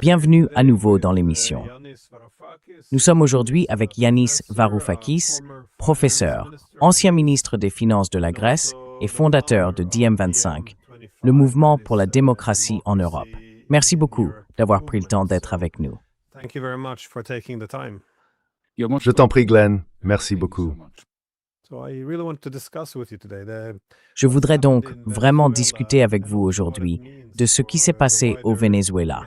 Bienvenue à nouveau dans l'émission. Nous sommes aujourd'hui avec Yanis Varoufakis, professeur, ancien ministre des Finances de la Grèce et fondateur de DiEM25, le mouvement pour la démocratie en Europe. Merci beaucoup d'avoir pris le temps d'être avec nous. Je t'en prie, Glenn. Merci beaucoup. Je voudrais donc vraiment discuter avec vous aujourd'hui de ce qui s'est passé au Venezuela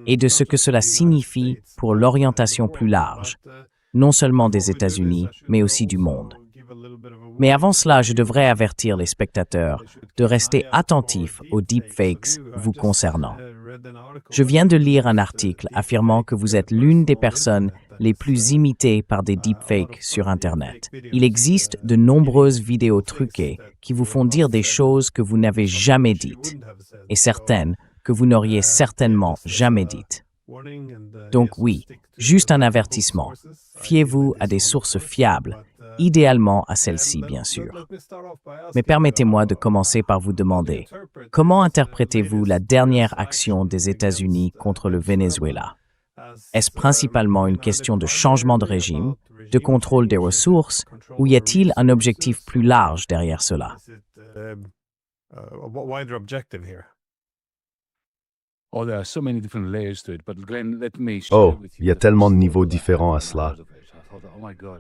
et de ce que cela signifie pour l'orientation plus large, non seulement des États-Unis, mais aussi du monde. Mais avant cela, je devrais avertir les spectateurs de rester attentifs aux deepfakes vous concernant. Je viens de lire un article affirmant que vous êtes l'une des personnes les plus imitées par des deepfakes sur Internet. Il existe de nombreuses vidéos truquées qui vous font dire des choses que vous n'avez jamais dites, et certaines que vous n'auriez certainement jamais dites. Donc oui, juste un avertissement. Fiez-vous à des sources fiables, idéalement à celles-ci, bien sûr. Mais permettez-moi de commencer par vous demander, comment interprétez-vous la dernière action des États-Unis contre le Venezuela? Est-ce principalement une question de changement de régime, de contrôle des ressources, ou y a-t-il un objectif plus large derrière cela? Il y a tellement de niveaux différents à cela.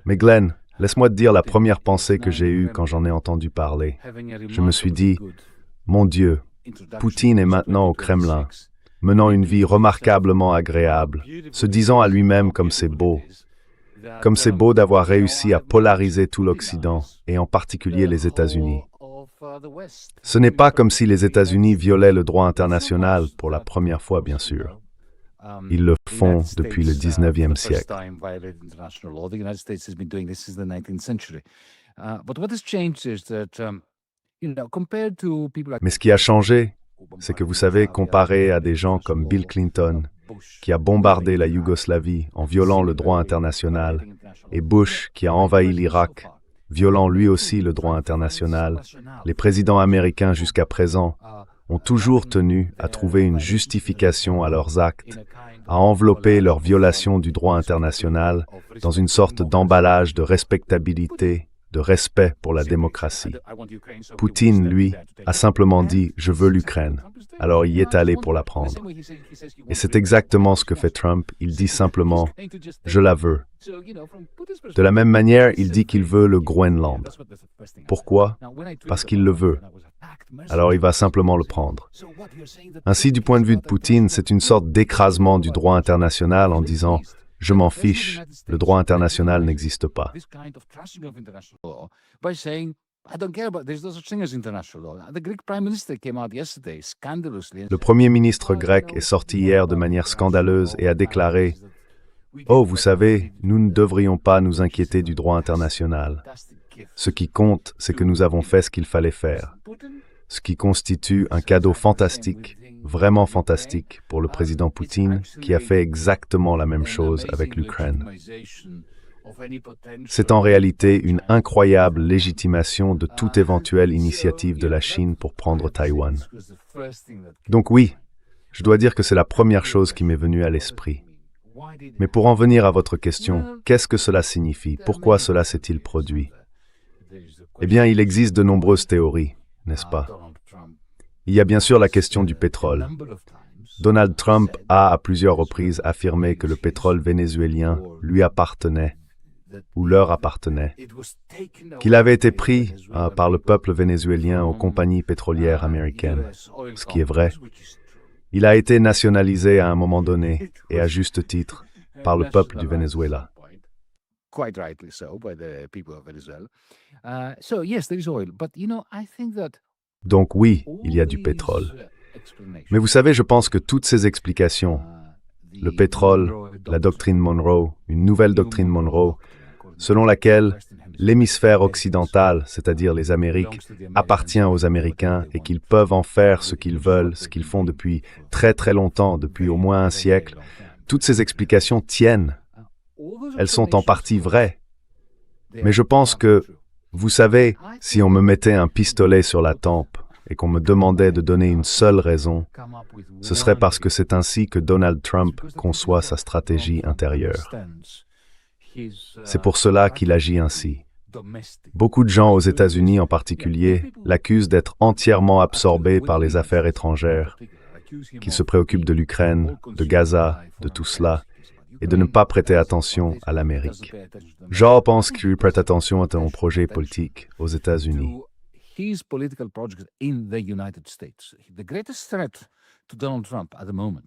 Mais Glenn, laisse-moi te dire la première pensée que j'ai eue quand j'en ai entendu parler. Je me suis dit, mon Dieu, Poutine est maintenant au Kremlin, menant une vie remarquablement agréable, se disant à lui-même comme c'est beau d'avoir réussi à polariser tout l'Occident, et en particulier les États-Unis. Ce n'est pas comme si les États-Unis violaient le droit international pour la première fois, bien sûr. Ils le font depuis le 19e siècle. Mais ce qui a changé, c'est que vous savez, comparé à des gens comme Bill Clinton, qui a bombardé la Yougoslavie en violant le droit international, et Bush, qui a envahi l'Irak, violant lui aussi le droit international, les présidents américains jusqu'à présent ont toujours tenu à trouver une justification à leurs actes, à envelopper leur violation du droit international dans une sorte d'emballage de respectabilité, de respect pour la démocratie. Poutine, lui, a simplement dit « je veux l'Ukraine ». Alors il y est allé pour la prendre. Et c'est exactement ce que fait Trump, il dit simplement « je la veux ». De la même manière, il dit qu'il veut le Groenland. Pourquoi? Parce qu'il le veut. Alors il va simplement le prendre. Ainsi, du point de vue de Poutine, c'est une sorte d'écrasement du droit international en disant « je m'en fiche, le droit international n'existe pas ». Le Premier ministre grec est sorti hier de manière scandaleuse et a déclaré « Oh, vous savez, nous ne devrions pas nous inquiéter du droit international. Ce qui compte, c'est que nous avons fait ce qu'il fallait faire. » Ce qui constitue un cadeau fantastique, vraiment fantastique, pour le président Poutine, qui a fait exactement la même chose avec l'Ukraine. C'est en réalité une incroyable légitimation de toute éventuelle initiative de la Chine pour prendre Taïwan. Donc oui, je dois dire que c'est la première chose qui m'est venue à l'esprit. Mais pour en venir à votre question, qu'est-ce que cela signifie? Pourquoi cela s'est-il produit? Eh bien, il existe de nombreuses théories, n'est-ce pas? Il y a bien sûr la question du pétrole. Donald Trump a à plusieurs reprises affirmé que le pétrole vénézuélien lui appartenait, ou leur appartenait, qu'il avait été pris par le peuple vénézuélien aux compagnies pétrolières américaines, ce qui est vrai. Il a été nationalisé à un moment donné, et à juste titre, par le peuple du Venezuela. Donc oui, il y a du pétrole. Mais vous savez, je pense que toutes ces explications, le pétrole, la doctrine Monroe, une nouvelle doctrine Monroe, selon laquelle l'hémisphère occidental, c'est-à-dire les Amériques, appartient aux Américains et qu'ils peuvent en faire ce qu'ils veulent, ce qu'ils font depuis très très longtemps, depuis au moins un siècle, toutes ces explications tiennent. Elles sont en partie vraies. Mais je pense que, vous savez, si on me mettait un pistolet sur la tempe et qu'on me demandait de donner une seule raison, ce serait parce que c'est ainsi que Donald Trump conçoit sa stratégie intérieure. C'est pour cela qu'il agit ainsi. Beaucoup de gens aux États-Unis en particulier l'accusent d'être entièrement absorbé par les affaires étrangères, qu'il se préoccupe de l'Ukraine, de Gaza, de tout cela, et de ne pas prêter attention à l'Amérique. Je pense qu'il prête attention à ton projet politique aux États-Unis.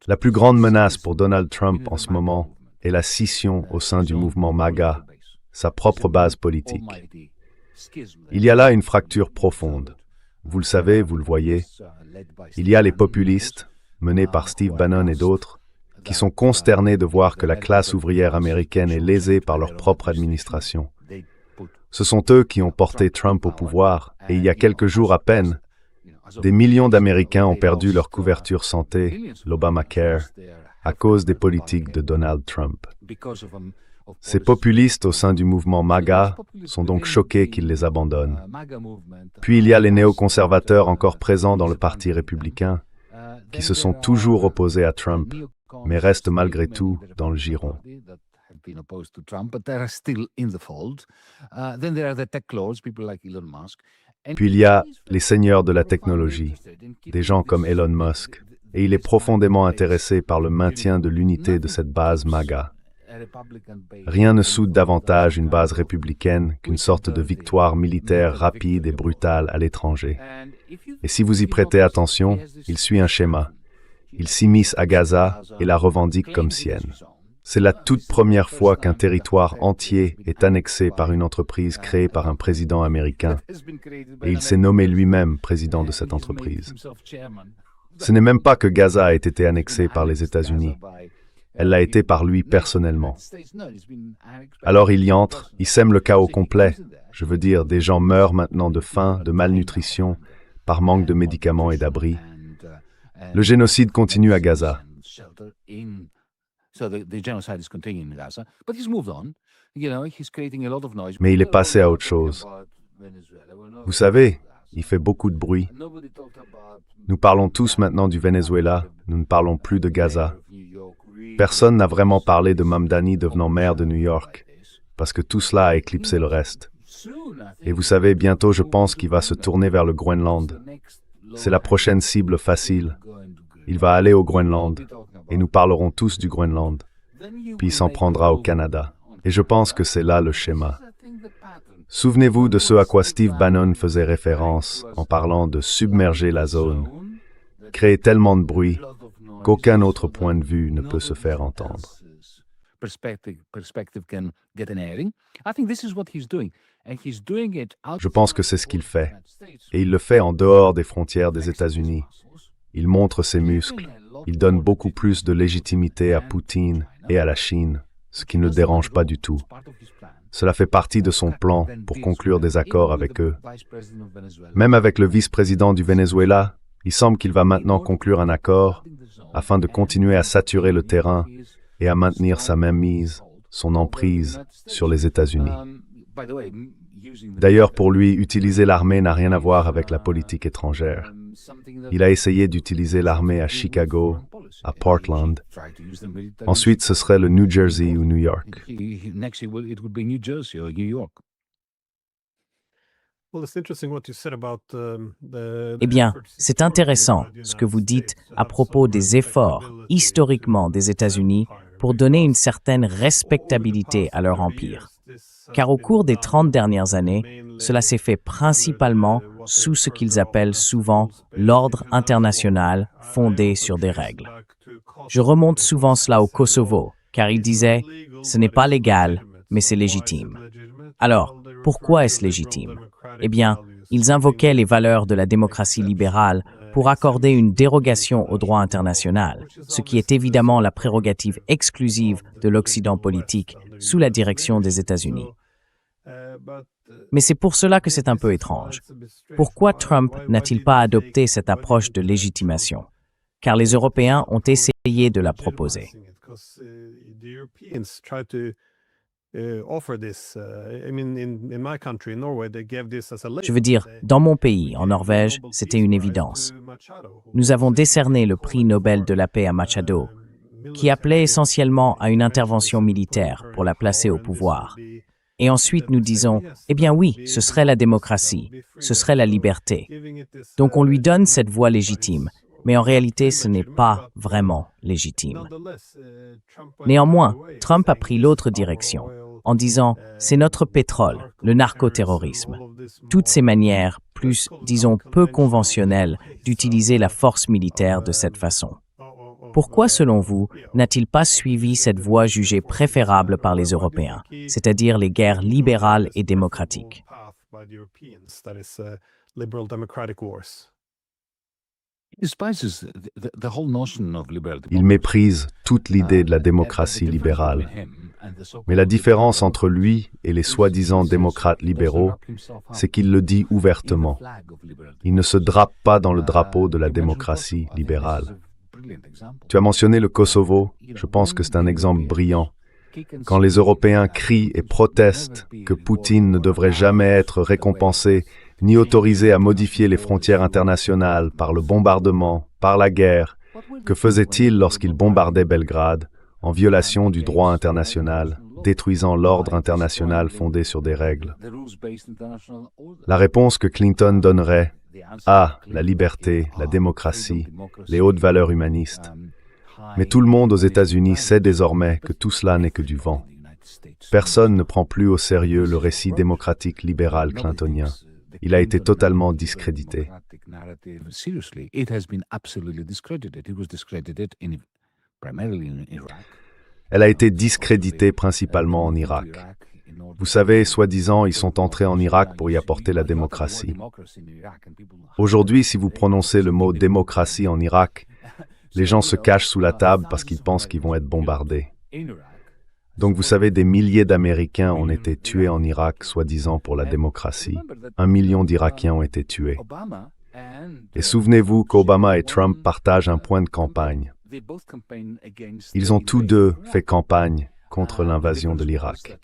La plus grande menace pour Donald Trump en ce moment est la scission au sein du mouvement MAGA, sa propre base politique. Il y a là une fracture profonde. Vous le savez, vous le voyez. Il y a les populistes, menés par Steve Bannon et d'autres, qui sont consternés de voir que la classe ouvrière américaine est lésée par leur propre administration. Ce sont eux qui ont porté Trump au pouvoir, et il y a quelques jours à peine, des millions d'Américains ont perdu leur couverture santé, l'Obamacare, à cause des politiques de Donald Trump. Ces populistes au sein du mouvement MAGA sont donc choqués qu'il les abandonne. Puis il y a les néoconservateurs encore présents dans le Parti républicain, qui se sont toujours opposés à Trump, mais restent malgré tout dans le giron. Puis il y a les seigneurs de la technologie, des gens comme Elon Musk, et il est profondément intéressé par le maintien de l'unité de cette base MAGA. Rien ne soude davantage une base républicaine qu'une sorte de victoire militaire rapide et brutale à l'étranger. Et si vous y prêtez attention, il suit un schéma. Il s'immisce à Gaza et la revendique comme sienne. C'est la toute première fois qu'un territoire entier est annexé par une entreprise créée par un président américain, et il s'est nommé lui-même président de cette entreprise. Ce n'est même pas que Gaza ait été annexée par les États-Unis. Elle l'a été par lui personnellement. Alors il y entre, il sème le chaos complet. Je veux dire, des gens meurent maintenant de faim, de malnutrition, par manque de médicaments et d'abris. Le génocide continue à Gaza. Mais il est passé à autre chose. Vous savez, il fait beaucoup de bruit. Nous parlons tous maintenant du Venezuela, nous ne parlons plus de Gaza. Personne n'a vraiment parlé de Mamdani devenant maire de New York, parce que tout cela a éclipsé le reste. Et vous savez, bientôt je pense qu'il va se tourner vers le Groenland. C'est la prochaine cible facile. Il va aller au Groenland, et nous parlerons tous du Groenland. Puis il s'en prendra au Canada. Et je pense que c'est là le schéma. Souvenez-vous de ce à quoi Steve Bannon faisait référence en parlant de submerger la zone, créer tellement de bruit qu'aucun autre point de vue ne peut se faire entendre. Je pense que c'est ce qu'il fait, et il le fait en dehors des frontières des États-Unis. Il montre ses muscles, il donne beaucoup plus de légitimité à Poutine et à la Chine, ce qui ne le dérange pas du tout. Cela fait partie de son plan pour conclure des accords avec eux. Même avec le vice-président du Venezuela, il semble qu'il va maintenant conclure un accord afin de continuer à saturer le terrain et à maintenir sa mainmise, son emprise sur les États-Unis. D'ailleurs, pour lui, utiliser l'armée n'a rien à voir avec la politique étrangère. Il a essayé d'utiliser l'armée à Chicago, à Portland. Ensuite, ce serait le New Jersey ou New York. Eh bien, c'est intéressant ce que vous dites à propos des efforts historiquement des États-Unis pour donner une certaine respectabilité à leur empire. Car au cours des 30 dernières années, cela s'est fait principalement sous ce qu'ils appellent souvent l'ordre international fondé sur des règles. Je remonte souvent cela au Kosovo, car ils disaient « ce n'est pas légal, mais c'est légitime ». Alors, pourquoi est-ce légitime? Eh bien, ils invoquaient les valeurs de la démocratie libérale pour accorder une dérogation au droit international, ce qui est évidemment la prérogative exclusive de l'Occident politique sous la direction des États-Unis. Mais c'est pour cela que c'est un peu étrange. Pourquoi Trump n'a-t-il pas adopté cette approche de légitimation? Car les Européens ont essayé de la proposer. Je veux dire, dans mon pays, en Norvège, c'était une évidence. Nous avons décerné le prix Nobel de la paix à Machado, qui appelait essentiellement à une intervention militaire pour la placer au pouvoir. Et ensuite, nous disons, eh bien oui, ce serait la démocratie, ce serait la liberté. Donc on lui donne cette voie légitime, mais en réalité, ce n'est pas vraiment légitime. Néanmoins, Trump a pris l'autre direction, en disant, c'est notre pétrole, le narcoterrorisme. Toutes ces manières, plus, disons, peu conventionnelles, d'utiliser la force militaire de cette façon. Pourquoi, selon vous, n'a-t-il pas suivi cette voie jugée préférable par les Européens, c'est-à-dire les guerres libérales et démocratiques? Il méprise toute l'idée de la démocratie libérale. Mais la différence entre lui et les soi-disant démocrates libéraux, c'est qu'il le dit ouvertement. Il ne se drape pas dans le drapeau de la démocratie libérale. Tu as mentionné le Kosovo, je pense que c'est un exemple brillant. Quand les Européens crient et protestent que Poutine ne devrait jamais être récompensé ni autorisé à modifier les frontières internationales par le bombardement, par la guerre, que faisait-il lorsqu'il bombardait Belgrade, en violation du droit international, détruisant l'ordre international fondé sur des règles? La réponse que Clinton donnerait: ah, la liberté, la démocratie, les hautes valeurs humanistes. Mais tout le monde aux États-Unis sait désormais que tout cela n'est que du vent. Personne ne prend plus au sérieux le récit démocratique libéral clintonien. Il a été totalement discrédité. Elle a été discréditée principalement en Irak. Vous savez, soi-disant, ils sont entrés en Irak pour y apporter la démocratie. Aujourd'hui, si vous prononcez le mot démocratie en Irak, les gens se cachent sous la table parce qu'ils pensent qu'ils vont être bombardés. Donc vous savez, des milliers d'Américains ont été tués en Irak, soi-disant pour la démocratie. 1 million d'Irakiens ont été tués. Et souvenez-vous qu'Obama et Trump partagent un point de campagne. Ils ont tous deux fait campagne contre l'invasion de l'Irak.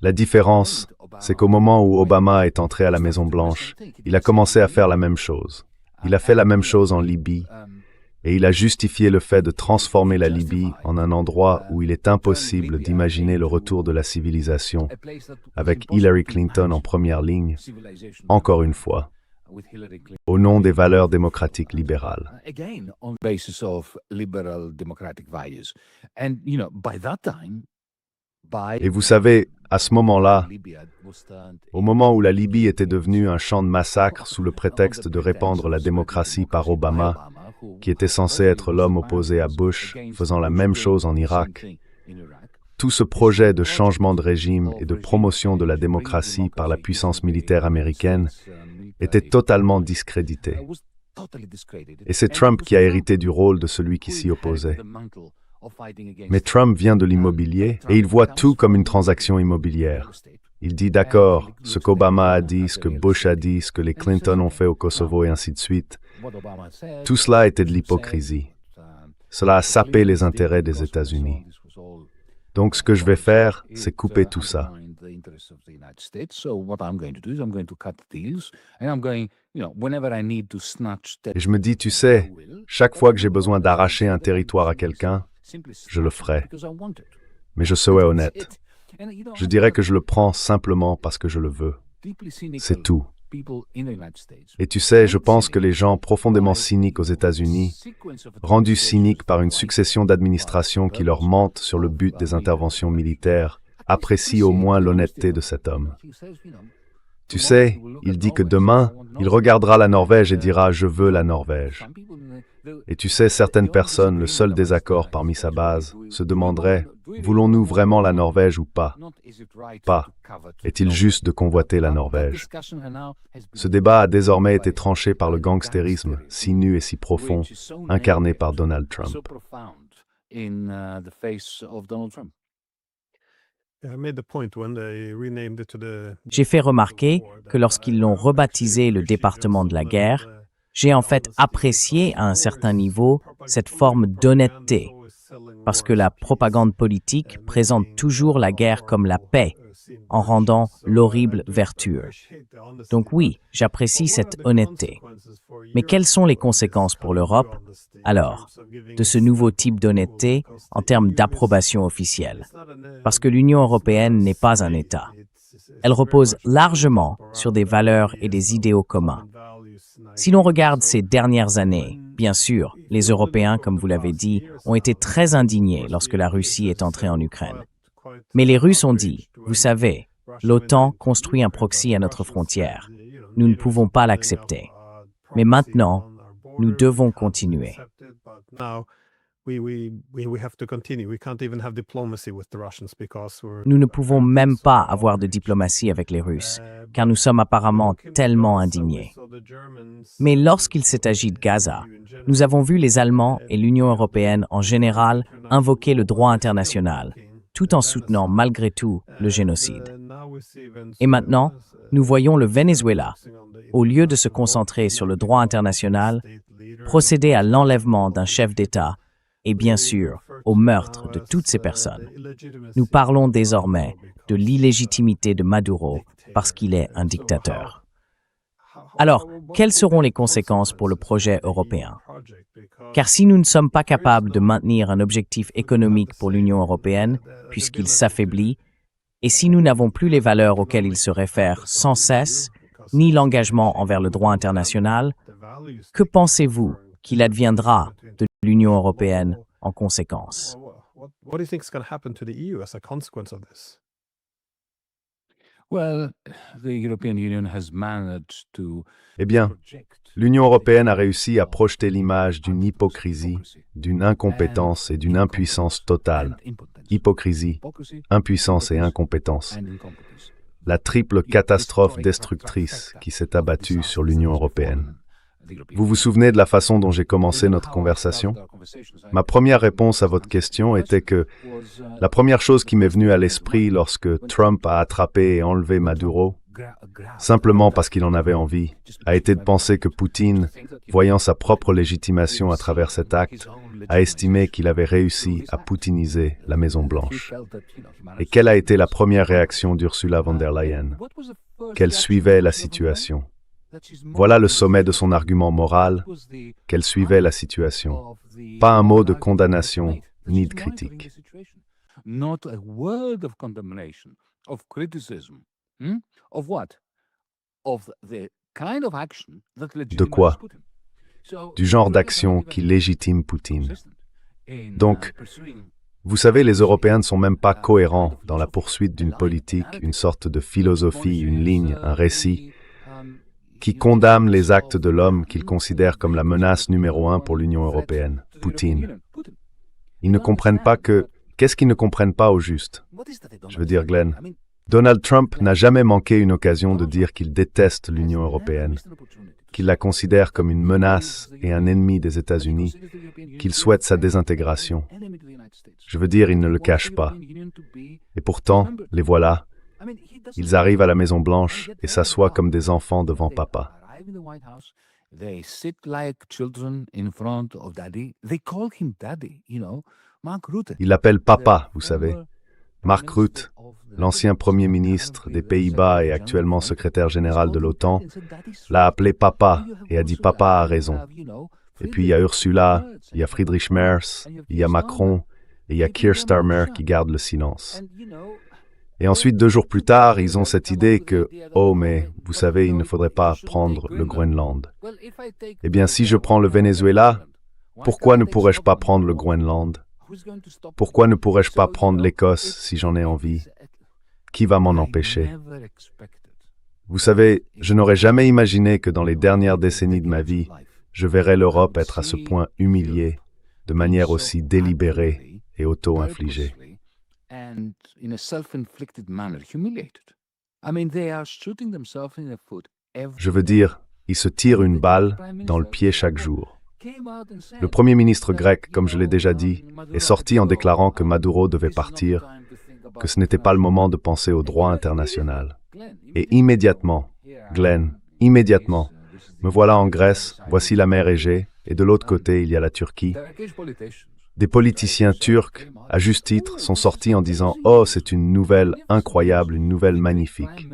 La différence, c'est qu'au moment où Obama est entré à la Maison-Blanche, il a commencé à faire la même chose. Il a fait la même chose en Libye, et il a justifié le fait de transformer la Libye en un endroit où il est impossible d'imaginer le retour de la civilisation, avec Hillary Clinton en première ligne, encore une fois, au nom des valeurs démocratiques libérales. Et vous savez, à ce moment-là, au moment où la Libye était devenue un champ de massacre sous le prétexte de répandre la démocratie par Obama, qui était censé être l'homme opposé à Bush, faisant la même chose en Irak, tout ce projet de changement de régime et de promotion de la démocratie par la puissance militaire américaine était totalement discrédité. Et c'est Trump qui a hérité du rôle de celui qui s'y opposait. Mais Trump vient de l'immobilier et il voit tout comme une transaction immobilière. Il dit d'accord, ce qu'Obama a dit, ce que Bush a dit, ce que les Clinton ont fait au Kosovo et ainsi de suite. Tout cela était de l'hypocrisie. Cela a sapé les intérêts des États-Unis. Donc ce que je vais faire, c'est couper tout ça. Et je me dis, tu sais, chaque fois que j'ai besoin d'arracher un territoire à quelqu'un, je le ferai. Mais je serai honnête. Je dirais que je le prends simplement parce que je le veux. C'est tout. Et tu sais, je pense que les gens profondément cyniques aux États-Unis, rendus cyniques par une succession d'administrations qui leur mentent sur le but des interventions militaires, apprécient au moins l'honnêteté de cet homme. Tu sais, il dit que demain, il regardera la Norvège et dira « Je veux la Norvège ». Et tu sais, certaines personnes, le seul désaccord parmi sa base, se demanderaient « Voulons-nous vraiment la Norvège ou pas ?» Pas. Est-il juste de convoiter la Norvège? Ce débat a désormais été tranché par le gangstérisme, si nu et si profond, incarné par Donald Trump. J'ai fait remarquer que lorsqu'ils l'ont rebaptisé le département de la guerre, j'ai en fait apprécié à un certain niveau cette forme d'honnêteté parce que la propagande politique présente toujours la guerre comme la paix, en rendant l'horrible vertueux. Donc oui, j'apprécie cette honnêteté. Mais quelles sont les conséquences pour l'Europe, alors, de ce nouveau type d'honnêteté en termes d'approbation officielle? Parce que l'Union européenne n'est pas un État. Elle repose largement sur des valeurs et des idéaux communs. Si l'on regarde ces dernières années, bien sûr, les Européens, comme vous l'avez dit, ont été très indignés lorsque la Russie est entrée en Ukraine. Mais les Russes ont dit, vous savez, l'OTAN construit un proxy à notre frontière. Nous ne pouvons pas l'accepter. Mais maintenant, nous devons continuer. Nous ne pouvons même pas avoir de diplomatie avec les Russes, car nous sommes apparemment tellement indignés. Mais lorsqu'il s'est agi de Gaza, nous avons vu les Allemands et l'Union européenne en général invoquer le droit international, tout en soutenant malgré tout le génocide. Et maintenant, nous voyons le Venezuela, au lieu de se concentrer sur le droit international, procéder à l'enlèvement d'un chef d'État et bien sûr au meurtre de toutes ces personnes. Nous parlons désormais de l'illégitimité de Maduro parce qu'il est un dictateur. Alors, quelles seront les conséquences pour le projet européen? Car si nous ne sommes pas capables de maintenir un objectif économique pour l'Union européenne, puisqu'il s'affaiblit, et si nous n'avons plus les valeurs auxquelles il se réfère sans cesse, ni l'engagement envers le droit international, que pensez-vous qu'il adviendra de l'Union européenne en conséquence? Eh bien, l'Union européenne a réussi à projeter l'image d'une hypocrisie, d'une incompétence et d'une impuissance totale. Hypocrisie, impuissance et incompétence. La triple catastrophe destructrice qui s'est abattue sur l'Union européenne. Vous vous souvenez de la façon dont j'ai commencé notre conversation? Ma première réponse à votre question était que la première chose qui m'est venue à l'esprit lorsque Trump a attrapé et enlevé Maduro, simplement parce qu'il en avait envie, a été de penser que Poutine, voyant sa propre légitimation à travers cet acte, a estimé qu'il avait réussi à poutiniser la Maison-Blanche. Et quelle a été la première réaction d'Ursula von der Leyen? Qu'elle suivait la situation. Voilà le sommet de son argument moral, qu'elle suivait la situation. Pas un mot de condamnation ni de critique. De quoi? Du genre d'action qui légitime Poutine. Donc, vous savez, les Européens ne sont même pas cohérents dans la poursuite d'une politique, une sorte de philosophie, une ligne, un récit, qui condamne les actes de l'homme qu'ils considèrent comme la menace numéro 1 pour l'Union européenne, Poutine. Ils ne comprennent pas que... Qu'est-ce qu'ils ne comprennent pas au juste? Je veux dire, Glenn, Donald Trump n'a jamais manqué une occasion de dire qu'il déteste l'Union européenne, qu'il la considère comme une menace et un ennemi des États-Unis, qu'il souhaite sa désintégration. Je veux dire, il ne le cache pas. Et pourtant, les voilà. Ils arrivent à la Maison-Blanche et s'assoient comme des enfants devant papa. Ils l'appellent papa, vous savez. Mark Rutte, l'ancien Premier ministre des Pays-Bas et actuellement secrétaire général de l'OTAN, l'a appelé papa et a dit papa a raison. Et puis il y a Ursula, il y a Friedrich Merz, il y a Macron et il y a Keir Starmer qui garde le silence. Et ensuite, 2 jours plus tard, ils ont cette idée que, oh, mais vous savez, il ne faudrait pas prendre le Groenland. Eh bien, si je prends le Venezuela, pourquoi ne pourrais-je pas prendre le Groenland? Pourquoi ne pourrais-je pas prendre l'Écosse si j'en ai envie? Qui va m'en empêcher? Vous savez, je n'aurais jamais imaginé que dans les dernières décennies de ma vie, je verrais l'Europe être à ce point humiliée, de manière aussi délibérée et auto-infligée. Je veux dire, ils se tirent une balle dans le pied chaque jour. Le Premier ministre grec, comme je l'ai déjà dit, est sorti en déclarant que Maduro devait partir, que ce n'était pas le moment de penser au droit international. Et immédiatement, Glenn, immédiatement, me voilà en Grèce, voici la mer Égée, et de l'autre côté, il y a la Turquie. Des politiciens turcs, à juste titre, sont sortis en disant « Oh, c'est une nouvelle incroyable, une nouvelle magnifique ».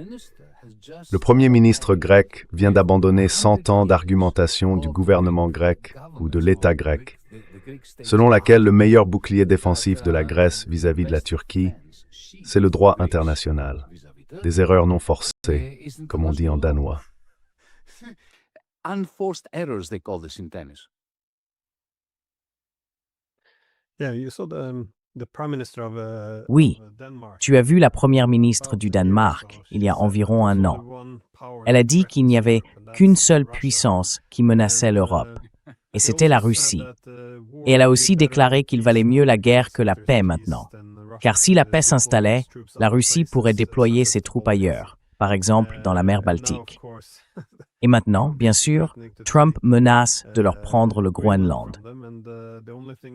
Le Premier ministre grec vient d'abandonner 100 ans d'argumentation du gouvernement grec ou de l'État grec, selon laquelle le meilleur bouclier défensif de la Grèce vis-à-vis de la Turquie, c'est le droit international. Des erreurs non forcées, comme on dit en danois. Unforced errors, they call this in tennis. Oui, tu as vu la première ministre du Danemark il y a environ un an. Elle a dit qu'il n'y avait qu'une seule puissance qui menaçait l'Europe, et c'était la Russie. Et elle a aussi déclaré qu'il valait mieux la guerre que la paix maintenant. Car si la paix s'installait, la Russie pourrait déployer ses troupes ailleurs, par exemple dans la mer Baltique. Et maintenant, bien sûr, Trump menace de leur prendre le Groenland.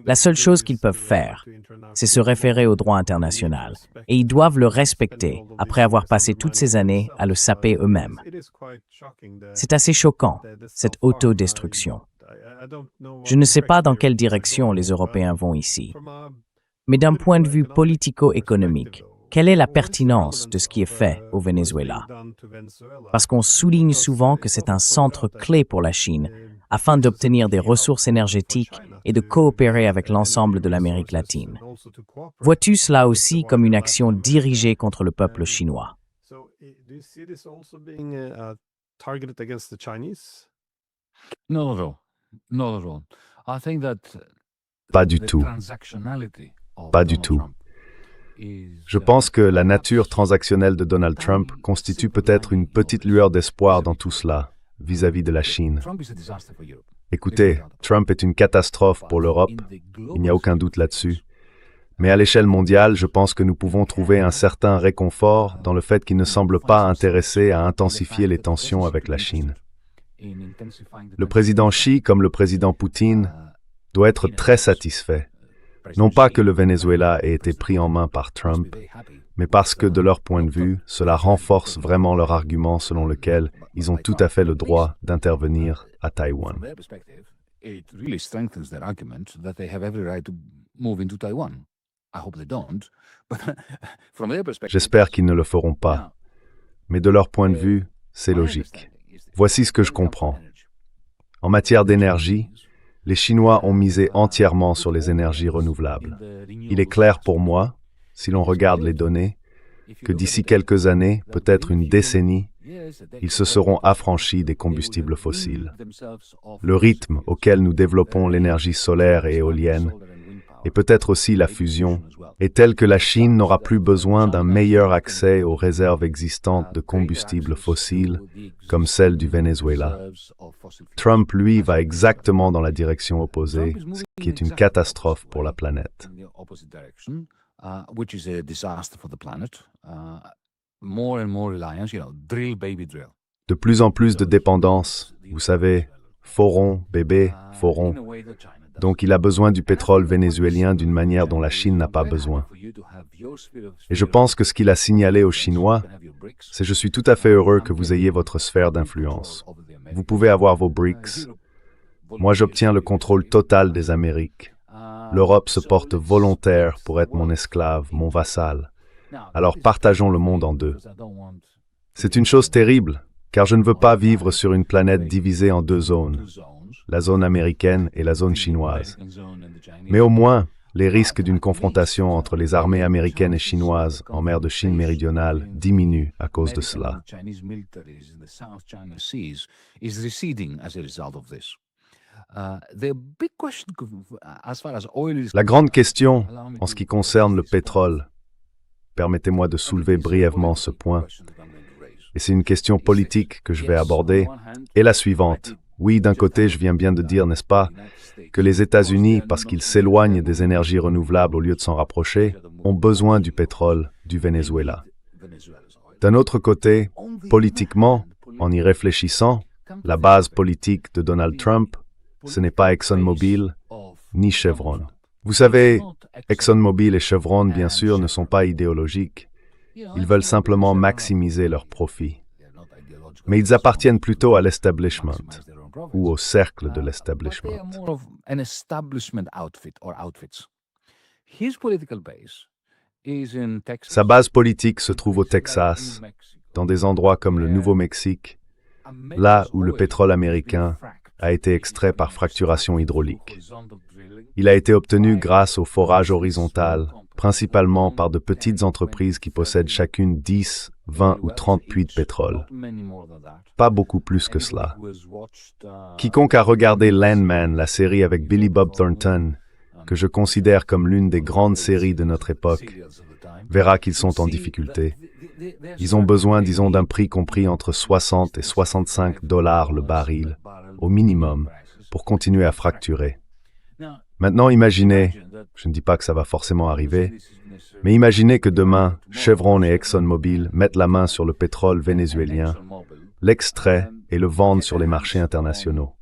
La seule chose qu'ils peuvent faire, c'est se référer au droit international, et ils doivent le respecter après avoir passé toutes ces années à le saper eux-mêmes. C'est assez choquant, cette autodestruction. Je ne sais pas dans quelle direction les Européens vont ici, mais d'un point de vue politico-économique, quelle est la pertinence de ce qui est fait au Venezuela? Parce qu'on souligne souvent que c'est un centre clé pour la Chine afin d'obtenir des ressources énergétiques et de coopérer avec l'ensemble de l'Amérique latine. Vois-tu cela aussi comme une action dirigée contre le peuple chinois? Not at all. Not at all. I think that Pas du the tout. transactionality of Pas du Donald tout. Trump is, Je pense que la nature transactionnelle de Donald Trump constitue peut-être une petite lueur d'espoir dans tout cela, vis-à-vis de la Chine. Trump is a disaster for Europe. Écoutez, Trump est une catastrophe pour l'Europe, il n'y a aucun doute là-dessus. Mais à l'échelle mondiale, je pense que nous pouvons trouver un certain réconfort dans le fait qu'il ne semble pas intéressé à intensifier les tensions avec la Chine. Le président Xi, comme le président Poutine, doit être très satisfait. Non pas que le Venezuela ait été pris en main par Trump, mais parce que, de leur point de vue, cela renforce vraiment leur argument selon lequel ils ont tout à fait le droit d'intervenir à Taïwan. From their perspective, it really strengthens their argument that they have every right to move into Taiwan. I hope they don't, but from their perspective, J'espère qu'ils ne le feront pas, mais de leur point de vue, c'est logique. Voici ce que je comprends. En matière d'énergie, les Chinois ont misé entièrement sur les énergies renouvelables. Il est clair pour moi, si l'on regarde les données, que d'ici quelques années, peut-être une décennie, ils se seront affranchis des combustibles fossiles. Le rythme auquel nous développons l'énergie solaire et éolienne, et peut-être aussi la fusion, est tel que la Chine n'aura plus besoin d'un meilleur accès aux réserves existantes de combustibles fossiles, comme celle du Venezuela. Trump, lui, va exactement dans la direction opposée, ce qui est une catastrophe pour la planète. in the opposite direction, which is a disaster for the planet. More and more reliance, drill baby drill. De plus en plus de dépendance, vous savez, Foron, bébé, Foron. In a way that China does. Donc il a besoin du pétrole vénézuélien d'une manière dont la Chine n'a pas besoin. Et je pense que ce qu'il a signalé aux Chinois, c'est « Je suis tout à fait heureux que vous ayez votre sphère d'influence. Vous pouvez avoir vos BRICS. Moi, j'obtiens le contrôle total des Amériques. L'Europe se porte volontaire pour être mon esclave, mon vassal. Alors partageons le monde en deux. » C'est une chose terrible, car je ne veux pas vivre sur une planète divisée en deux zones, la zone américaine et la zone chinoise. Mais au moins, les risques d'une confrontation entre les armées américaines et chinoises en mer de Chine méridionale diminuent à cause de cela. La grande question, en ce qui concerne le pétrole, permettez-moi de soulever brièvement ce point, et c'est une question politique que je vais aborder, est la suivante. Oui, d'un côté, je viens bien de dire, n'est-ce pas, que les États-Unis, parce qu'ils s'éloignent des énergies renouvelables au lieu de s'en rapprocher, ont besoin du pétrole du Venezuela. D'un autre côté, politiquement, en y réfléchissant, la base politique de Donald Trump, ce n'est pas ExxonMobil ni Chevron. Vous savez, ExxonMobil et Chevron, bien sûr, ne sont pas idéologiques. Ils veulent simplement maximiser leurs profits. Mais ils appartiennent plutôt à l'establishment. ou au cercle de l'establishment. Sa base politique se trouve au Texas, dans des endroits comme le Nouveau-Mexique, là où le pétrole américain a été extrait par fracturation hydraulique. Il a été obtenu grâce au forage horizontal, principalement par de petites entreprises qui possèdent chacune 10, 20 ou 30 puits de pétrole. Pas beaucoup plus que cela. Quiconque a regardé Landman, la série avec Billy Bob Thornton, que je considère comme l'une des grandes séries de notre époque, verra qu'ils sont en difficulté. Ils ont besoin, disons, d'un prix compris entre 60 et 65 $ le baril, au minimum, pour continuer à fracturer. Maintenant, imaginez, je ne dis pas que ça va forcément arriver, mais imaginez que demain, Chevron et ExxonMobil mettent la main sur le pétrole vénézuélien, l'extraient et le vendent sur les marchés internationaux.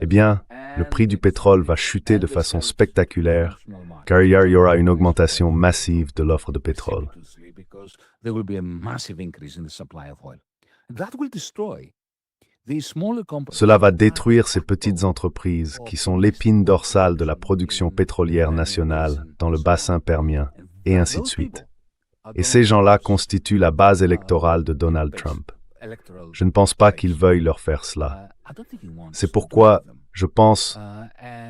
Eh bien, le prix du pétrole va chuter de façon spectaculaire, car il y aura une augmentation massive de l'offre de pétrole. Cela va détruire ces petites entreprises qui sont l'épine dorsale de la production pétrolière nationale dans le bassin permien, et ainsi de suite. Et ces gens-là constituent la base électorale de Donald Trump. Je ne pense pas qu'il veuille leur faire cela. C'est pourquoi, je pense,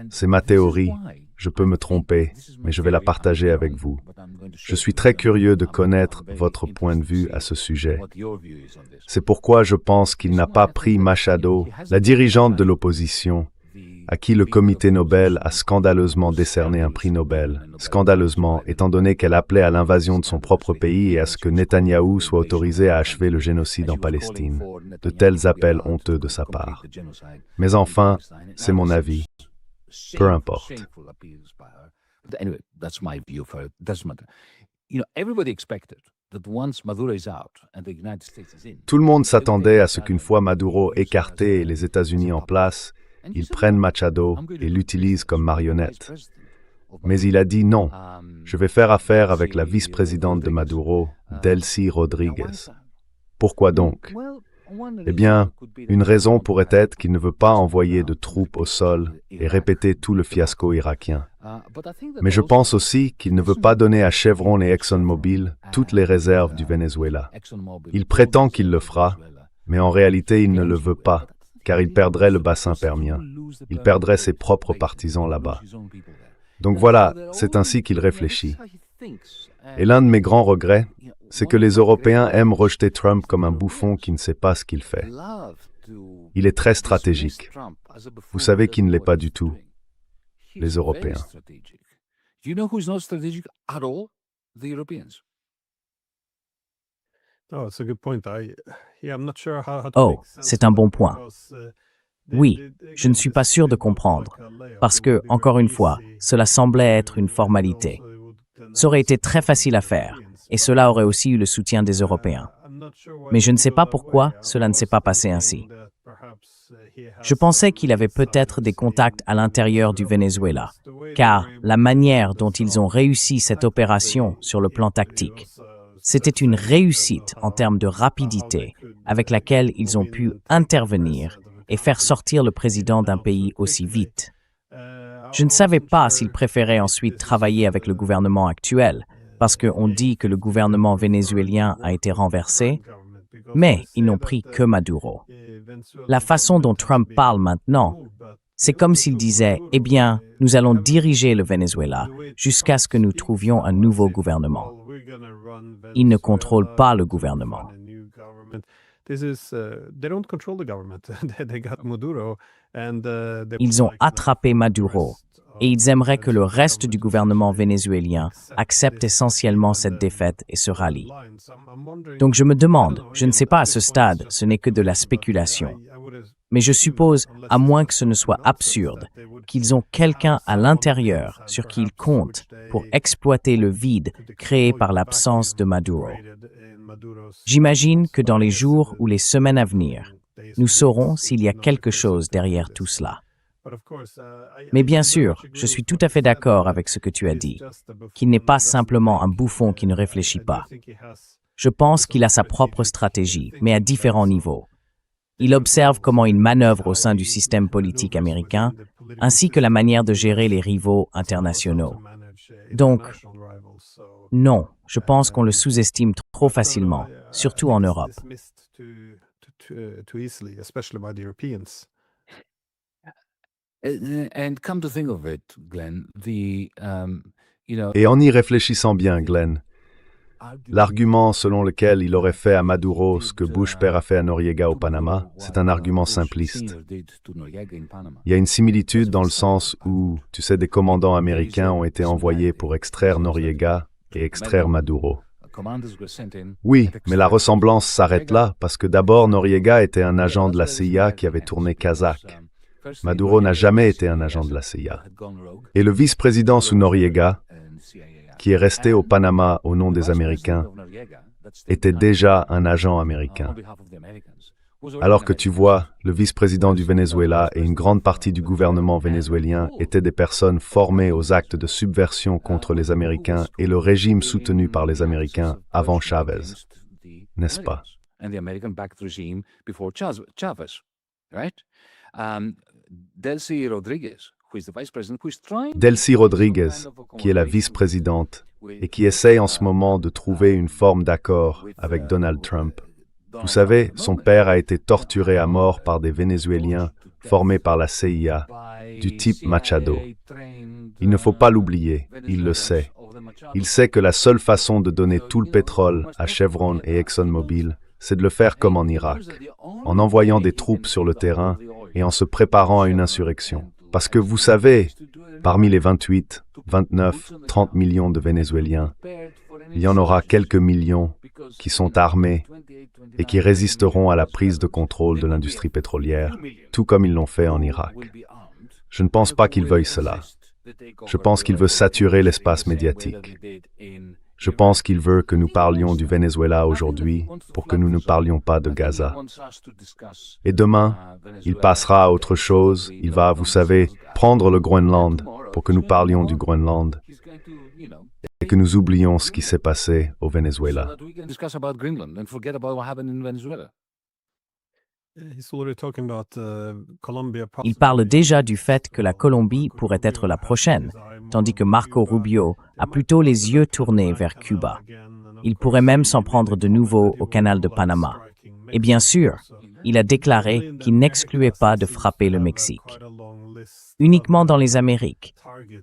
c'est ma théorie, je peux me tromper, mais je vais la partager avec vous. Je suis très curieux de connaître votre point de vue à ce sujet. C'est pourquoi je pense qu'il n'a pas pris Machado, la dirigeante de l'opposition, à qui le comité Nobel a scandaleusement décerné un prix Nobel. Scandaleusement, étant donné qu'elle appelait à l'invasion de son propre pays et à ce que Netanyahou soit autorisé à achever le génocide en Palestine. De tels appels honteux de sa part. Mais enfin, c'est mon avis. Peu importe. Tout le monde s'attendait à ce qu'une fois Maduro écarté et les États-Unis en place, ils prennent Machado et l'utilisent comme marionnette. Mais il a dit non, je vais faire affaire avec la vice-présidente de Maduro, Delcy Rodriguez. Pourquoi donc? Eh bien, une raison pourrait être qu'il ne veut pas envoyer de troupes au sol et répéter tout le fiasco irakien. Mais je pense aussi qu'il ne veut pas donner à Chevron et ExxonMobil toutes les réserves du Venezuela. Il prétend qu'il le fera, mais en réalité il ne le veut pas, car il perdrait le bassin permien. Il perdrait ses propres partisans là-bas. Donc voilà, c'est ainsi qu'il réfléchit. Et l'un de mes grands regrets, c'est que les Européens aiment rejeter Trump comme un bouffon qui ne sait pas ce qu'il fait. Il est très stratégique. Vous savez qui ne l'est pas du tout? Les Européens. Oh, c'est un bon point. Oui, je ne suis pas sûr de comprendre, parce que, encore une fois, cela semblait être une formalité. Ça aurait été très facile à faire, et cela aurait aussi eu le soutien des Européens. Mais je ne sais pas pourquoi cela ne s'est pas passé ainsi. Je pensais qu'il avait peut-être des contacts à l'intérieur du Venezuela, car la manière dont ils ont réussi cette opération sur le plan tactique, c'était une réussite en termes de rapidité avec laquelle ils ont pu intervenir et faire sortir le président d'un pays aussi vite. Je ne savais pas s'ils préféraient ensuite travailler avec le gouvernement actuel, parce qu'on dit que le gouvernement vénézuélien a été renversé, mais ils n'ont pris que Maduro. La façon dont Trump parle maintenant, c'est comme s'il disait « Eh bien, nous allons diriger le Venezuela jusqu'à ce que nous trouvions un nouveau gouvernement. » Il ne contrôle pas le gouvernement. Ils ont attrapé Maduro et ils aimeraient que le reste du gouvernement vénézuélien accepte essentiellement cette défaite et se rallie. Donc je me demande, je ne sais pas à ce stade, ce n'est que de la spéculation. Mais je suppose, à moins que ce ne soit absurde, qu'ils ont quelqu'un à l'intérieur sur qui ils comptent pour exploiter le vide créé par l'absence de Maduro. J'imagine que dans les jours ou les semaines à venir, nous saurons s'il y a quelque chose derrière tout cela. Mais bien sûr, je suis tout à fait d'accord avec ce que tu as dit, qu'il n'est pas simplement un bouffon qui ne réfléchit pas. Je pense qu'il a sa propre stratégie, mais à différents niveaux. Il observe comment il manœuvre au sein du système politique américain, ainsi que la manière de gérer les rivaux internationaux. Donc, non, je pense qu'on le sous-estime trop facilement, surtout en Europe. And come to think of it, Glenn, Et en y réfléchissant bien, Glenn, l'argument selon lequel il aurait fait à Maduro ce que Bush père a fait à Noriega au Panama, c'est un argument simpliste. Il y a une similitude dans le sens où, tu sais, des commandants américains ont été envoyés pour extraire Noriega et extraire Maduro. Oui, mais la ressemblance s'arrête là, parce que d'abord Noriega était un agent de la CIA qui avait tourné kazakh. Maduro n'a jamais été un agent de la CIA. Et le vice-président sous Noriega, qui est resté au Panama au nom des Américains, était déjà un agent américain. Alors que tu vois, le vice-président du Venezuela et une grande partie du gouvernement vénézuélien étaient des personnes formées aux actes de subversion contre les Américains et le régime soutenu par les Américains avant Chavez, n'est-ce pas? Delcy Rodriguez, qui est la vice-présidente et qui essaye en ce moment de trouver une forme d'accord avec Donald Trump. Vous savez, son père a été torturé à mort par des Vénézuéliens formés par la CIA, du type Machado. Il ne faut pas l'oublier, il le sait. Il sait que la seule façon de donner tout le pétrole à Chevron et ExxonMobil, c'est de le faire comme en Irak, en envoyant des troupes sur le terrain et en se préparant à une insurrection. Parce que vous savez, parmi les 28, 29, 30 millions de Vénézuéliens, il y en aura quelques millions qui sont armés et qui résisteront à la prise de contrôle de l'industrie pétrolière, tout comme ils l'ont fait en Irak. Je ne pense pas qu'il veuille cela. Je pense qu'il veut saturer l'espace médiatique. Je pense qu'il veut que nous parlions du Venezuela aujourd'hui pour que nous ne parlions pas de Gaza. Et demain, il passera à autre chose. Il va, vous savez, prendre le Groenland pour que nous parlions du Groenland et que nous oublions ce qui s'est passé au Venezuela. Il parle déjà du fait que la Colombie pourrait être la prochaine, tandis que Marco Rubio a plutôt les yeux tournés vers Cuba. Il pourrait même s'en prendre de nouveau au canal de Panama. Et bien sûr, il a déclaré qu'il n'excluait pas de frapper le Mexique. Uniquement dans les Amériques.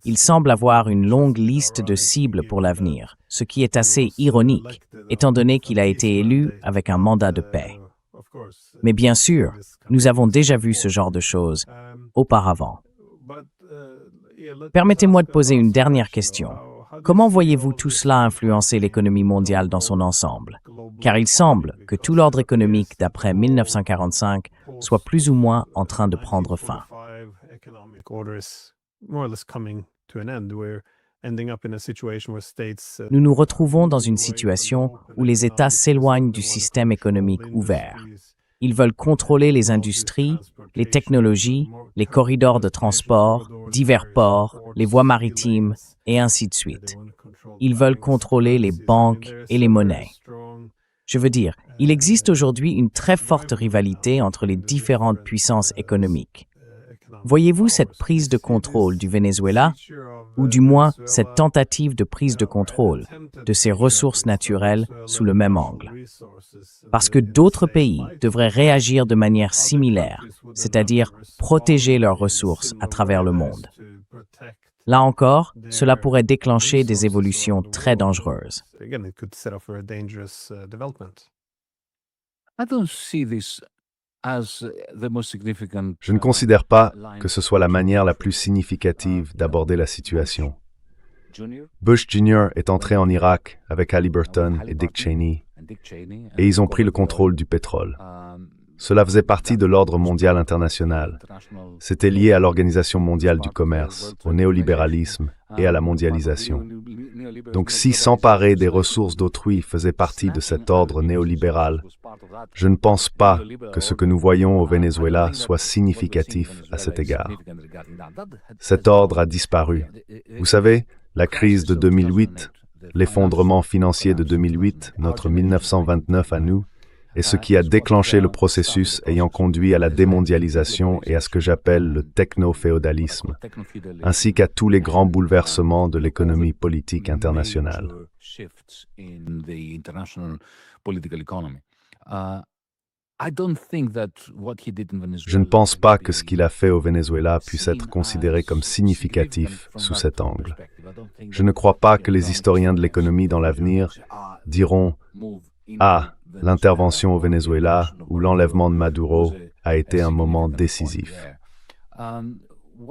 Il semble avoir une longue liste de cibles pour l'avenir, ce qui est assez ironique, étant donné qu'il a été élu avec un mandat de paix. Mais bien sûr, nous avons déjà vu ce genre de choses auparavant. Permettez-moi de poser une dernière question. Comment voyez-vous tout cela influencer l'économie mondiale dans son ensemble? Car il semble que tout l'ordre économique d'après 1945 soit plus ou moins en train de prendre fin. Nous nous retrouvons dans une situation où les États s'éloignent du système économique ouvert. Ils veulent contrôler les industries, les technologies, les corridors de transport, divers ports, les voies maritimes, et ainsi de suite. Ils veulent contrôler les banques et les monnaies. Je veux dire, il existe aujourd'hui une très forte rivalité entre les différentes puissances économiques. Voyez-vous cette prise de contrôle du Venezuela, ou du moins cette tentative de prise de contrôle de ses ressources naturelles sous le même angle? Parce que d'autres pays devraient réagir de manière similaire, c'est-à-dire protéger leurs ressources à travers le monde. Là encore, cela pourrait déclencher des évolutions très dangereuses. Je ne considère pas que ce soit la manière la plus significative d'aborder la situation. Bush Jr. est entré en Irak avec Halliburton et Dick Cheney, et ils ont pris le contrôle du pétrole. Cela faisait partie de l'ordre mondial international. C'était lié à l'Organisation mondiale du commerce, au néolibéralisme et à la mondialisation. Donc si s'emparer des ressources d'autrui faisait partie de cet ordre néolibéral, je ne pense pas que ce que nous voyons au Venezuela soit significatif à cet égard. Cet ordre a disparu. Vous savez, la crise de 2008, l'effondrement financier de 2008, notre 1929 à nous, est ce qui a déclenché le processus ayant conduit à la démondialisation et à ce que j'appelle le techno-féodalisme, ainsi qu'à tous les grands bouleversements de l'économie politique internationale. Je ne pense pas que ce qu'il a fait au Venezuela puisse être considéré comme significatif sous cet angle. Je ne crois pas que les historiens de l'économie dans l'avenir diront « Ah, l'intervention au Venezuela ou l'enlèvement de Maduro a été un moment décisif ».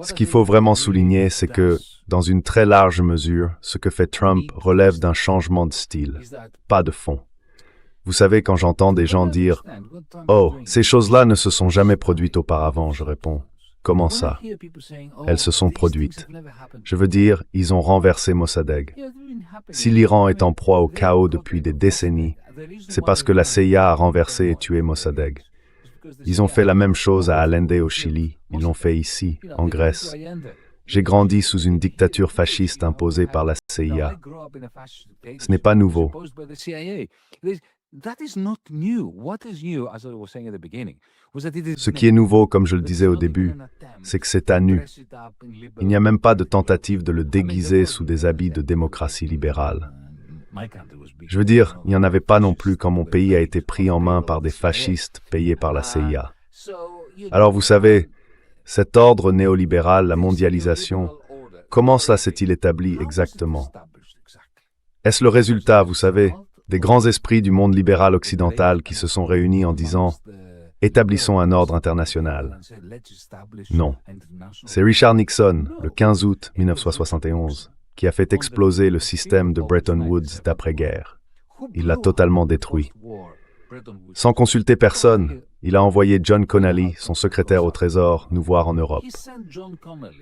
Ce qu'il faut vraiment souligner, c'est que, dans une très large mesure, ce que fait Trump relève d'un changement de style, pas de fond. Vous savez, quand j'entends des gens dire « Oh, ces choses-là ne se sont jamais produites auparavant », je réponds « Comment ça ? Elles se sont produites. » Je veux dire, ils ont renversé Mossadegh. Si l'Iran est en proie au chaos depuis des décennies, c'est parce que la CIA a renversé et tué Mossadegh. Ils ont fait la même chose à Allende au Chili, ils l'ont fait ici, en Grèce. J'ai grandi sous une dictature fasciste imposée par la CIA. Ce n'est pas nouveau. Ce qui est nouveau, comme je le disais au début, c'est que c'est à nu. Il n'y a même pas de tentative de le déguiser sous des habits de démocratie libérale. Je veux dire, il n'y en avait pas non plus quand mon pays a été pris en main par des fascistes payés par la CIA. Alors vous savez, cet ordre néolibéral, la mondialisation, comment ça s'est-il établi exactement? Est-ce le résultat, vous savez, des grands esprits du monde libéral occidental qui se sont réunis en disant « Établissons un ordre international ». Non. C'est Richard Nixon, le 15 août 1971, qui a fait exploser le système de Bretton Woods d'après-guerre. Il l'a totalement détruit. Sans consulter personne, il a envoyé John Connally, son secrétaire au Trésor, nous voir en Europe.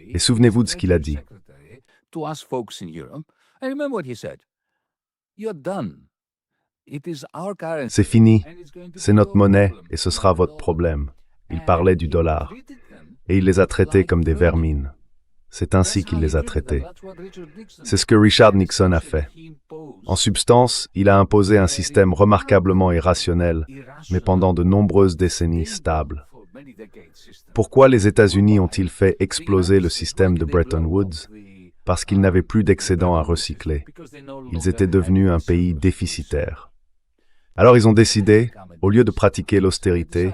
Et souvenez-vous de ce qu'il a dit. C'est fini, c'est notre monnaie et ce sera votre problème. Il parlait du dollar. Et il les a traités comme des vermines. C'est ainsi qu'il les a traités. C'est ce que Richard Nixon a fait. En substance, il a imposé un système remarquablement irrationnel, mais pendant de nombreuses décennies stable. Pourquoi les États-Unis ont-ils fait exploser le système de Bretton Woods? Parce qu'ils n'avaient plus d'excédents à recycler. Ils étaient devenus un pays déficitaire. Alors ils ont décidé, au lieu de pratiquer l'austérité,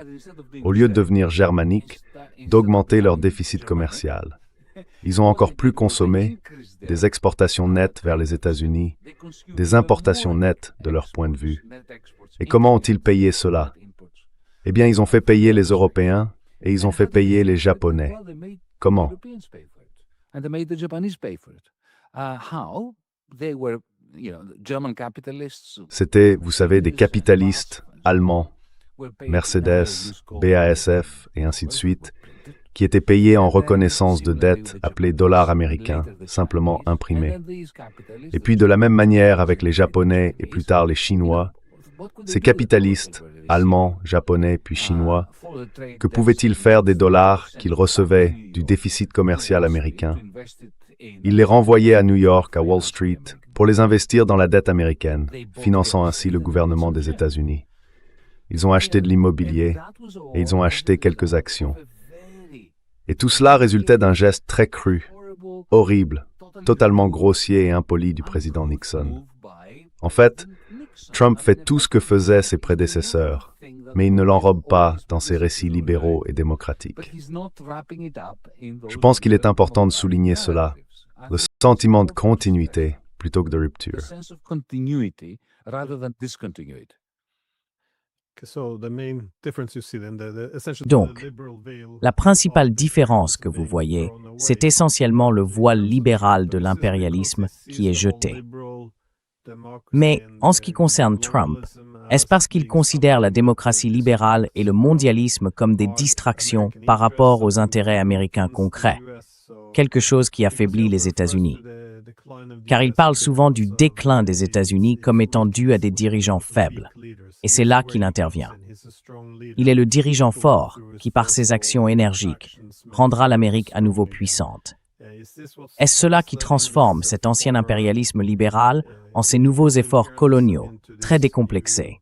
au lieu de devenir germaniques, d'augmenter leur déficit commercial. Ils ont encore plus consommé, des exportations nettes vers les États-Unis, des importations nettes de leur point de vue. Et comment ont-ils payé cela? Eh bien, ils ont fait payer les Européens et ils ont fait payer les Japonais. Comment? C'était, vous savez, des capitalistes allemands, Mercedes, BASF et ainsi de suite, qui étaient payés en reconnaissance de dettes appelées dollars américains, simplement imprimés. Et puis de la même manière avec les Japonais et plus tard les Chinois, ces capitalistes, allemands, japonais puis chinois, que pouvaient-ils faire des dollars qu'ils recevaient du déficit commercial américain? Ils les renvoyaient à New York, à Wall Street, pour les investir dans la dette américaine, finançant ainsi le gouvernement des États-Unis. Ils ont acheté de l'immobilier et ils ont acheté quelques actions. Et tout cela résultait d'un geste très cru, horrible, totalement grossier et impoli du président Nixon. En fait, Trump fait tout ce que faisaient ses prédécesseurs, mais il ne l'enrobe pas dans ses récits libéraux et démocratiques. Je pense qu'il est important de souligner cela, le sentiment de continuité plutôt que de rupture. Donc, la principale différence que vous voyez, c'est essentiellement le voile libéral de l'impérialisme qui est jeté. Mais en ce qui concerne Trump, est-ce parce qu'il considère la démocratie libérale et le mondialisme comme des distractions par rapport aux intérêts américains concrets, quelque chose qui affaiblit les États-Unis? Car il parle souvent du déclin des États-Unis comme étant dû à des dirigeants faibles. Et c'est là qu'il intervient. Il est le dirigeant fort qui, par ses actions énergiques, rendra l'Amérique à nouveau puissante. Est-ce cela qui transforme cet ancien impérialisme libéral en ces nouveaux efforts coloniaux, très décomplexés?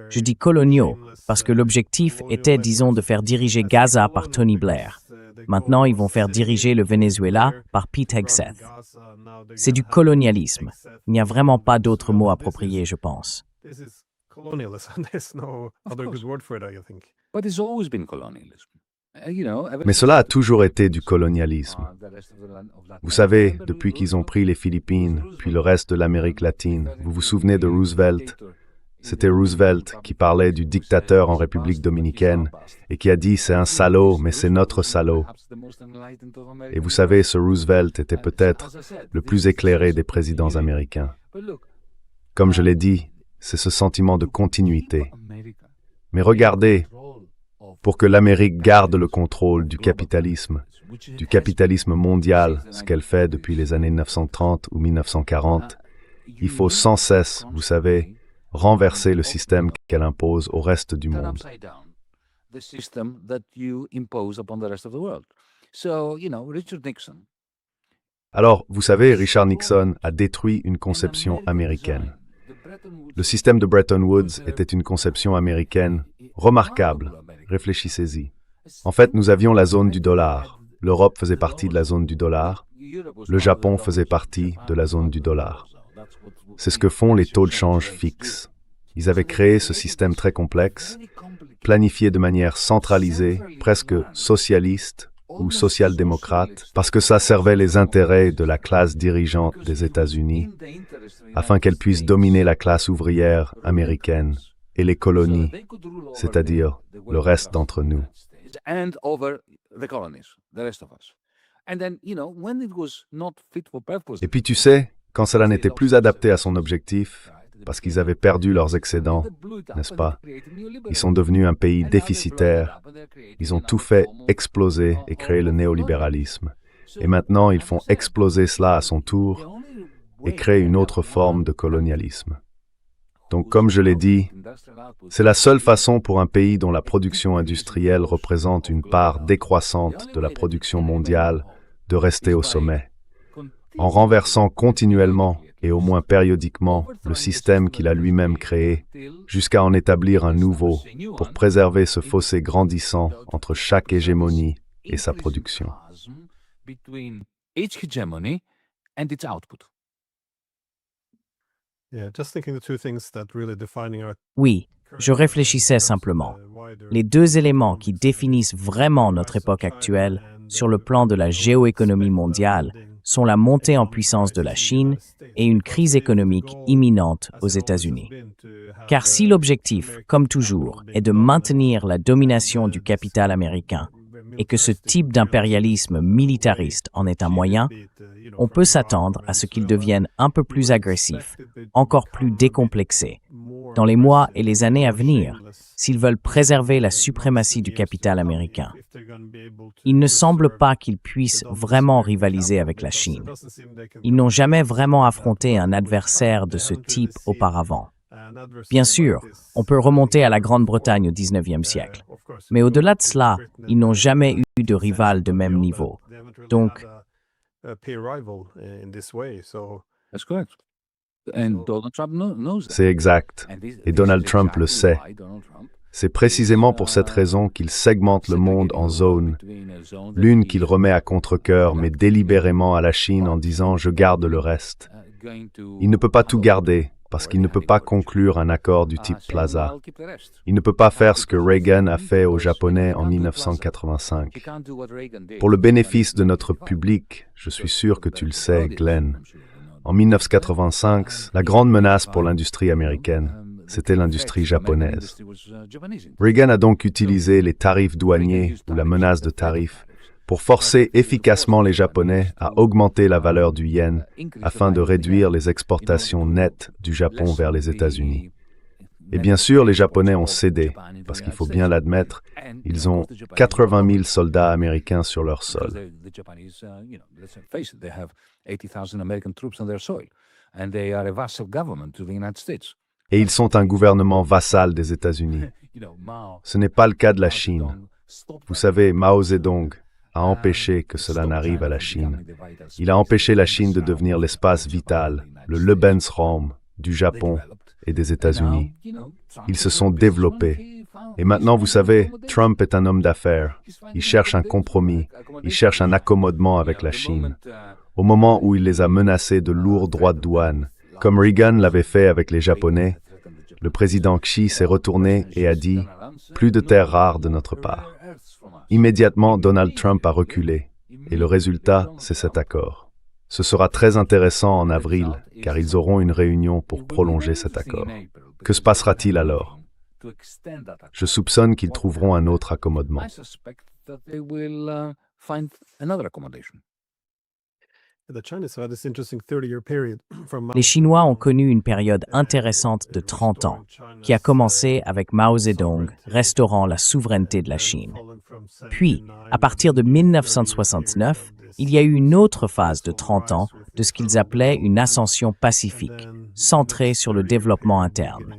Je dis coloniaux parce que l'objectif était, disons, de faire diriger Gaza par Tony Blair. Maintenant, ils vont faire diriger le Venezuela par Pete Hegseth. C'est du colonialisme. Il n'y a vraiment pas d'autre mot approprié, je pense. But it's always been colonialism. Mais cela a toujours été du colonialisme. Vous savez, depuis qu'ils ont pris les Philippines, puis le reste de l'Amérique latine, vous vous souvenez de Roosevelt? C'était Roosevelt qui parlait du dictateur en République dominicaine et qui a dit « c'est un salaud, mais c'est notre salaud ». Et vous savez, ce Roosevelt était peut-être le plus éclairé des présidents américains. Comme je l'ai dit, c'est ce sentiment de continuité. Mais regardez, pour que l'Amérique garde le contrôle du capitalisme mondial, ce qu'elle fait depuis les années 1930 ou 1940, il faut sans cesse, vous savez, renverser le système qu'elle impose au reste du monde. Alors, vous savez, Richard Nixon a détruit une conception américaine. Le système de Bretton Woods était une conception américaine remarquable. Réfléchissez-y. En fait, nous avions la zone du dollar. L'Europe faisait partie de la zone du dollar. Le Japon faisait partie de la zone du dollar. C'est ce que font les taux de change fixes. Ils avaient créé ce système très complexe, planifié de manière centralisée, presque socialiste ou social-démocrate, parce que ça servait les intérêts de la classe dirigeante des États-Unis, afin qu'elle puisse dominer la classe ouvrière américaine et les colonies, c'est-à-dire le reste d'entre nous. Et puis tu sais, quand cela n'était plus adapté à son objectif, parce qu'ils avaient perdu leurs excédents, n'est-ce pas? Ils sont devenus un pays déficitaire. Ils ont tout fait exploser et créer le néolibéralisme. Et maintenant, ils font exploser cela à son tour et créent une autre forme de colonialisme. Donc, comme je l'ai dit, c'est la seule façon pour un pays dont la production industrielle représente une part décroissante de la production mondiale de rester au sommet. En renversant continuellement et au moins périodiquement le système qu'il a lui-même créé, jusqu'à en établir un nouveau pour préserver ce fossé grandissant entre chaque hégémonie et sa production. Oui, je réfléchissais simplement. Les deux éléments qui définissent vraiment notre époque actuelle sur le plan de la géoéconomie mondiale sont la montée en puissance de la Chine et une crise économique imminente aux États-Unis. Car si l'objectif, comme toujours, est de maintenir la domination du capital américain et que ce type d'impérialisme militariste en est un moyen, on peut s'attendre à ce qu'il devienne un peu plus agressif, encore plus décomplexé, dans les mois et les années à venir, s'ils veulent préserver la suprématie du capital américain. Il ne semble pas qu'ils puissent vraiment rivaliser avec la Chine. Ils n'ont jamais vraiment affronté un adversaire de ce type auparavant. Bien sûr, on peut remonter à la Grande-Bretagne au XIXe siècle. Mais au-delà de cela, ils n'ont jamais eu de rival de même niveau. Donc, c'est exact. Et Donald Trump le sait. C'est précisément pour cette raison qu'il segmente le monde en zones, l'une qu'il remet à contre-cœur, mais délibérément à la Chine en disant « je garde le reste ». Il ne peut pas tout garder, parce qu'il ne peut pas conclure un accord du type Plaza. Il ne peut pas faire ce que Reagan a fait aux Japonais en 1985. Pour le bénéfice de notre public, je suis sûr que tu le sais, Glenn, en 1985, la grande menace pour l'industrie américaine, c'était l'industrie japonaise. Reagan a donc utilisé les tarifs douaniers ou la menace de tarifs pour forcer efficacement les Japonais à augmenter la valeur du yen afin de réduire les exportations nettes du Japon vers les États-Unis. Et bien sûr, les Japonais ont cédé, parce qu'il faut bien l'admettre, ils ont 80 000 soldats américains sur leur sol. Et ils sont un gouvernement vassal des États-Unis. Ce n'est pas le cas de la Chine. Vous savez, Mao Zedong a empêché que cela n'arrive à la Chine. Il a empêché la Chine de devenir l'espace vital, le Lebensraum du Japon et des États-Unis. Ils se sont développés. Et maintenant, vous savez, Trump est un homme d'affaires. Il cherche un compromis. Il cherche un accommodement avec la Chine. Au moment où il les a menacés de lourds droits de douane, comme Reagan l'avait fait avec les Japonais, le président Xi s'est retourné et a dit « Plus de terres rares de notre part ». Immédiatement, Donald Trump a reculé. Et le résultat, c'est cet accord. Ce sera très intéressant en avril, car ils auront une réunion pour prolonger cet accord. Que se passera-t-il alors? Je soupçonne qu'ils trouveront un autre accommodement. Les Chinois ont connu une période intéressante de 30 ans, qui a commencé avec Mao Zedong restaurant la souveraineté de la Chine. Puis, à partir de 1969, il y a eu une autre phase de 30 ans de ce qu'ils appelaient une ascension pacifique, centrée sur le développement interne.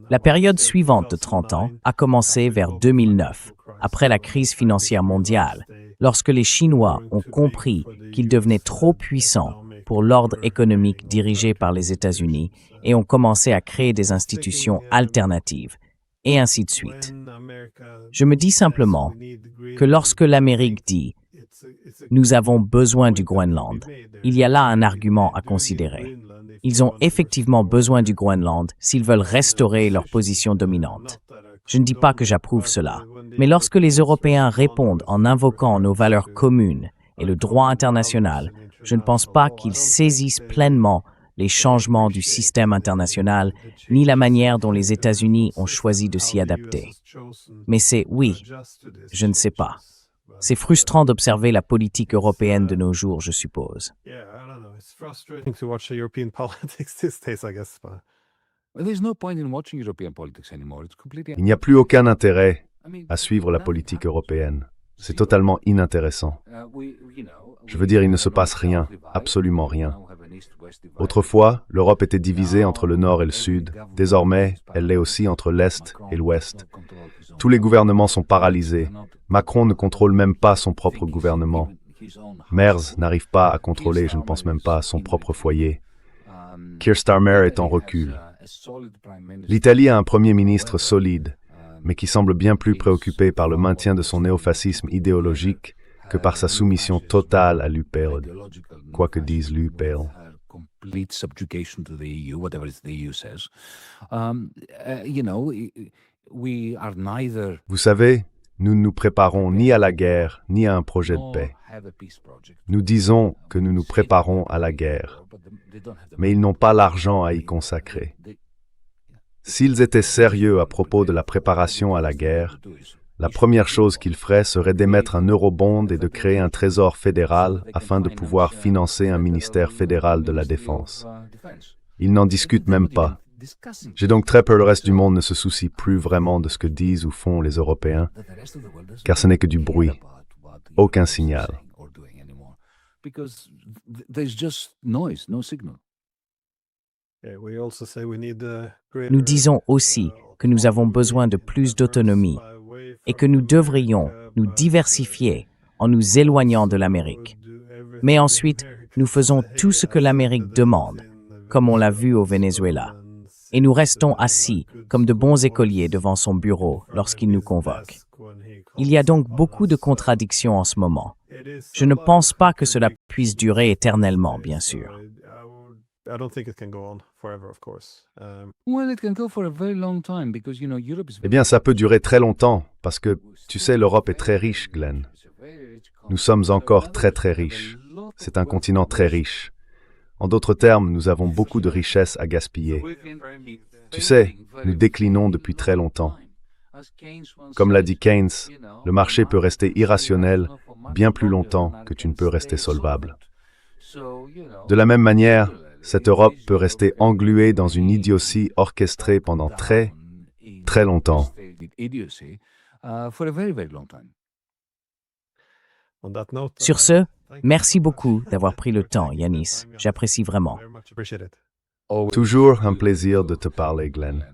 La période suivante de 30 ans a commencé vers 2009, après la crise financière mondiale, lorsque les Chinois ont compris qu'ils devenaient trop puissants pour l'ordre économique dirigé par les États-Unis et ont commencé à créer des institutions alternatives, et ainsi de suite. Je me dis simplement que lorsque l'Amérique dit « Nous avons besoin du Groenland », il y a là un argument à considérer. Ils ont effectivement besoin du Groenland s'ils veulent restaurer leur position dominante. Je ne dis pas que j'approuve cela, mais lorsque les Européens répondent en invoquant nos valeurs communes et le droit international, je ne pense pas qu'ils saisissent pleinement les changements du système international, ni la manière dont les États-Unis ont choisi de s'y adapter. Mais c'est, oui, je ne sais pas. C'est frustrant d'observer la politique européenne de nos jours, je suppose. Il n'y a plus aucun intérêt à suivre la politique européenne. C'est totalement inintéressant. Je veux dire, il ne se passe rien, absolument rien. Autrefois, l'Europe était divisée entre le Nord et le Sud. Désormais, elle l'est aussi entre l'Est et l'Ouest. Tous les gouvernements sont paralysés. Macron ne contrôle même pas son propre gouvernement. Merz n'arrive pas à contrôler, je ne pense même pas, son propre foyer. Keir Starmer est en recul. L'Italie a un premier ministre solide, mais qui semble bien plus préoccupé par le maintien de son néofascisme idéologique que par sa soumission totale à l'UPL, quoi que dise l'UPL. Vous savez, nous ne nous préparons ni à la guerre, ni à un projet de paix. Nous disons que nous nous préparons à la guerre, mais ils n'ont pas l'argent à y consacrer. S'ils étaient sérieux à propos de la préparation à la guerre, la première chose qu'ils feraient serait d'émettre un eurobond et de créer un trésor fédéral afin de pouvoir financer un ministère fédéral de la Défense. Ils n'en discutent même pas. J'ai donc très peur que le reste du monde ne se soucie plus vraiment de ce que disent ou font les Européens, car ce n'est que du bruit, aucun signal. Nous disons aussi que nous avons besoin de plus d'autonomie et que nous devrions nous diversifier en nous éloignant de l'Amérique. Mais ensuite, nous faisons tout ce que l'Amérique demande, comme on l'a vu au Venezuela. Et nous restons assis comme de bons écoliers devant son bureau lorsqu'il nous convoque. Il y a donc beaucoup de contradictions en ce moment. Je ne pense pas que cela puisse durer éternellement, bien sûr. Eh bien, ça peut durer très longtemps, parce que, tu sais, l'Europe est très riche, Glenn. Nous sommes encore très très riches. C'est un continent très riche. En d'autres termes, nous avons beaucoup de richesses à gaspiller. Tu sais, nous déclinons depuis très longtemps. Comme l'a dit Keynes, le marché peut rester irrationnel bien plus longtemps que tu ne peux rester solvable. De la même manière, cette Europe peut rester engluée dans une idiotie orchestrée pendant très, très longtemps. Sur ce, merci beaucoup d'avoir pris le temps, Yanis. J'apprécie vraiment. Toujours un plaisir de te parler, Glenn.